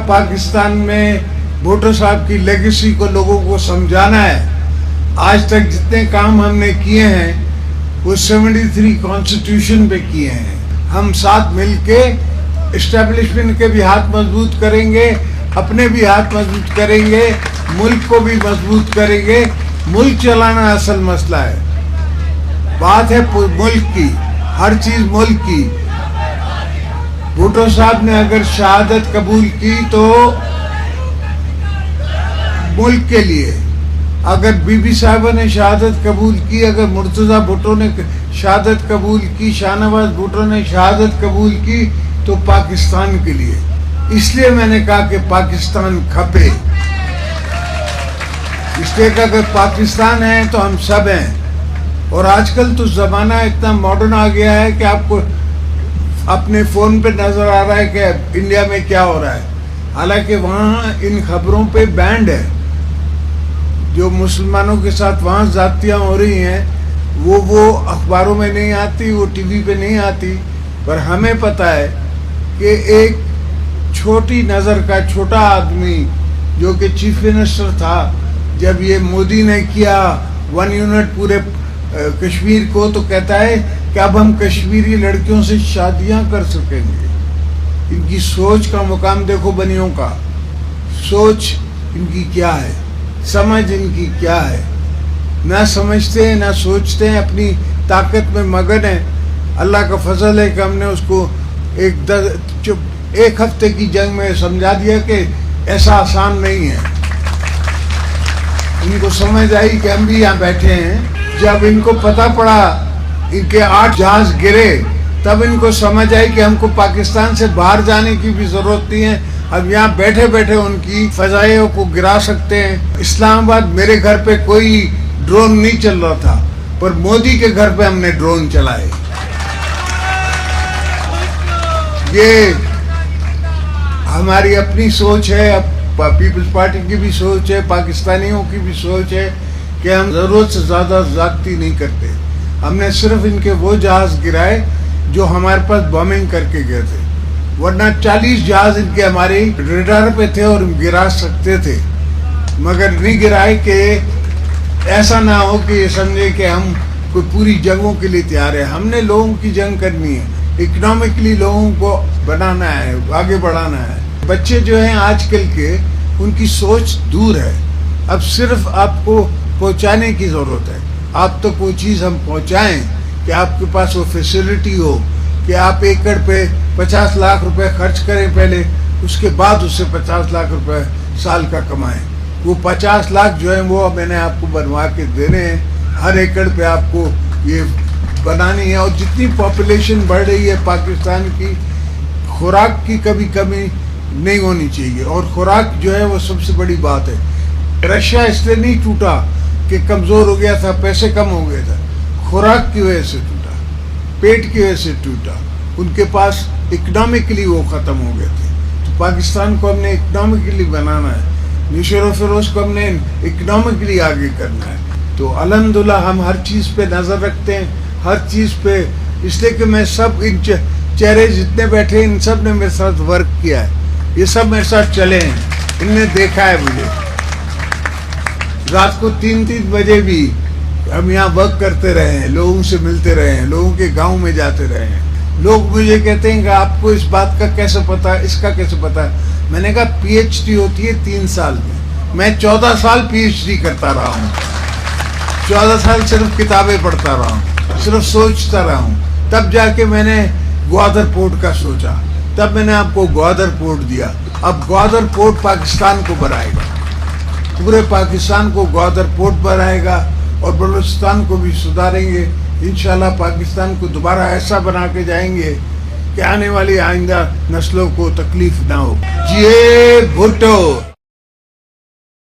پاکستان میں بھٹو صاحب کی لیگیسی کو لوگوں کو سمجھانا ہے. آج تک جتنے کام ہم نے کیے ہیں وہ 73 کانسٹیٹیوشن پہ کیے ہیں. ہم ساتھ مل کے اسٹیبلشمنٹ کے بھی ہاتھ مضبوط کریں گے, اپنے بھی ہاتھ مضبوط کریں گے, ملک کو بھی مضبوط کریں گے. ملک چلانا اصل مسئلہ ہے. بات ہے ملک کی, ہر چیز ملک کی. بھٹو صاحب نے اگر شہادت قبول کی تو ملک کے لیے, اگر بی بی صاحبہ نے شہادت قبول کی, اگر مرتضیٰ بھٹو نے شہادت قبول کی, شاہ نواز بھٹو نے شہادت قبول کی تو پاکستان کے لیے. اس لیے میں نے کہا کہ پاکستان کھپے, اس لیے کہ اگر پاکستان ہے تو ہم سب ہیں. اور آج کل تو زمانہ اتنا ماڈرن آ گیا ہے کہ آپ کو اپنے فون پہ نظر آ رہا ہے کہ انڈیا میں کیا ہو رہا ہے. حالانکہ وہاں ان خبروں پہ بینڈ ہے. جو مسلمانوں کے ساتھ وہاں زیادتیاں ہو رہی ہیں وہ اخباروں میں نہیں آتی, وہ ٹی وی پہ نہیں آتی. پر ہمیں پتہ ہے کہ ایک چھوٹی نظر کا چھوٹا آدمی جو کہ چیف منسٹر تھا, جب یہ مودی نے کیا 1 یونٹ پورے کشمیر کو, تو کہتا ہے کہ اب ہم کشمیری لڑکیوں سے شادیاں کر سکیں گے. ان کی سوچ کا مقام دیکھو, بنیوں کا سوچ ان کی کیا ہے, سمجھ ان کی کیا ہے. نہ سمجھتے ہیں نہ سوچتے ہیں, اپنی طاقت میں مگن ہیں. اللہ کا فضل ہے کہ ہم نے اس کو ایک ہفتے کی جنگ میں سمجھا دیا کہ ایسا آسان نہیں ہے. ان کو سمجھ آئی کہ ہم بھی یہاں بیٹھے ہیں. جب ان کو پتہ پڑا ان کے 8 جہاز گرے, تب ان کو سمجھ آئی کہ ہم کو پاکستان سے باہر جانے کی بھی ضرورت نہیں ہے. اب یہاں بیٹھے بیٹھے ان کی فضائیوں کو گرا سکتے ہیں. اسلام آباد میرے گھر پہ کوئی ڈرون نہیں چل رہا تھا, پر مودی کے گھر پہ ہم نے ڈرون چلائے. یہ ہماری اپنی سوچ ہے, پیپلز پارٹی کی بھی سوچ ہے, پاکستانیوں کی بھی سوچ ہے کہ ہم ضرورت سے زیادہ زیادتی نہیں کرتے. ہم نے صرف ان کے وہ جہاز گرائے جو ہمارے پاس بامنگ کر کے گئے تھے, ورنہ 40 جہاز ان کے ہمارے ریڈار پہ تھے اور گرا سکتے تھے, مگر نہیں گرائے کہ ایسا نہ ہو کہ یہ سمجھے کہ ہم کوئی پوری جنگوں کے لیے تیار ہے. ہم نے لوگوں کی جنگ کرنی ہے, اکنامکلی لوگوں کو بنانا ہے, آگے بڑھانا ہے. بچے جو ہیں آج کل کے, ان کی سوچ دور ہے. اب صرف آپ کو پہنچانے کی ضرورت ہے. آپ تک وہ چیز ہم پہنچائیں کہ آپ کے پاس وہ فیسلٹی ہو کہ آپ ایکڑ پہ 50 لاکھ روپے خرچ کریں پہلے, اس کے بعد اس سے 50 لاکھ روپے سال کا کمائیں. وہ 50 لاکھ جو ہیں وہ میں نے آپ کو بنوا کے دینے ہیں. ہر ایکڑ پہ آپ کو یہ بنانی ہے. اور جتنی پاپولیشن بڑھ رہی ہے پاکستان کی, خوراک کی کبھی کمی نہیں ہونی چاہیے. اور خوراک جو ہے وہ سب سے بڑی بات ہے. رشیا اس لیے نہیں ٹوٹا کہ کمزور ہو گیا تھا, پیسے کم ہو گئے تھا, خوراک کی وجہ سے ٹوٹا, پیٹ کی وجہ سے ٹوٹا. ان کے پاس اکنامکلی وہ ختم ہو گئے تھے. تو پاکستان کو ہم نے اکنامکلی بنانا ہے, نشر و فروش کو ہم نے اکنامکلی آگے کرنا ہے. تو الحمدللہ ہم ہر چیز پہ نظر رکھتے ہیں, ہر چیز پہ. اس لیے کہ میں سب ان چہرے جتنے بیٹھے ہیں ان سب نے میرے ساتھ ورک کیا ہے, یہ سب میرے ساتھ چلے ہیں, ان نے دیکھا ہے مجھے. رات کو 3 بجے بھی ہم یہاں ورک کرتے رہے ہیں, لوگوں سے ملتے رہے ہیں, لوگوں کے گاؤں میں جاتے رہے ہیں. لوگ مجھے کہتے ہیں کہ آپ کو اس بات کا کیسے پتا, اس کا کیسے پتا. میں نے کہا PhD ہوتی ہے 3 سال میں 14 سال PhD کرتا رہا ہوں. 14 سال صرف کتابیں پڑھتا رہا ہوں, صرف سوچتا رہا ہوں. تب جا کے میں نے گوادر پورٹ کا سوچا, تب میں نے آپ کو گوادر پورٹ دیا. اب گوادر پورٹ پاکستان کو بنائے گا, پورے پاکستان کو گوادر پورٹ بنائے گا, اور بلوچستان کو بھی سدھاریں گے. انشاءاللہ پاکستان کو دوبارہ ایسا بنا کے جائیں گے کہ آنے والی آئندہ نسلوں کو تکلیف نہ ہو. جی بھٹو.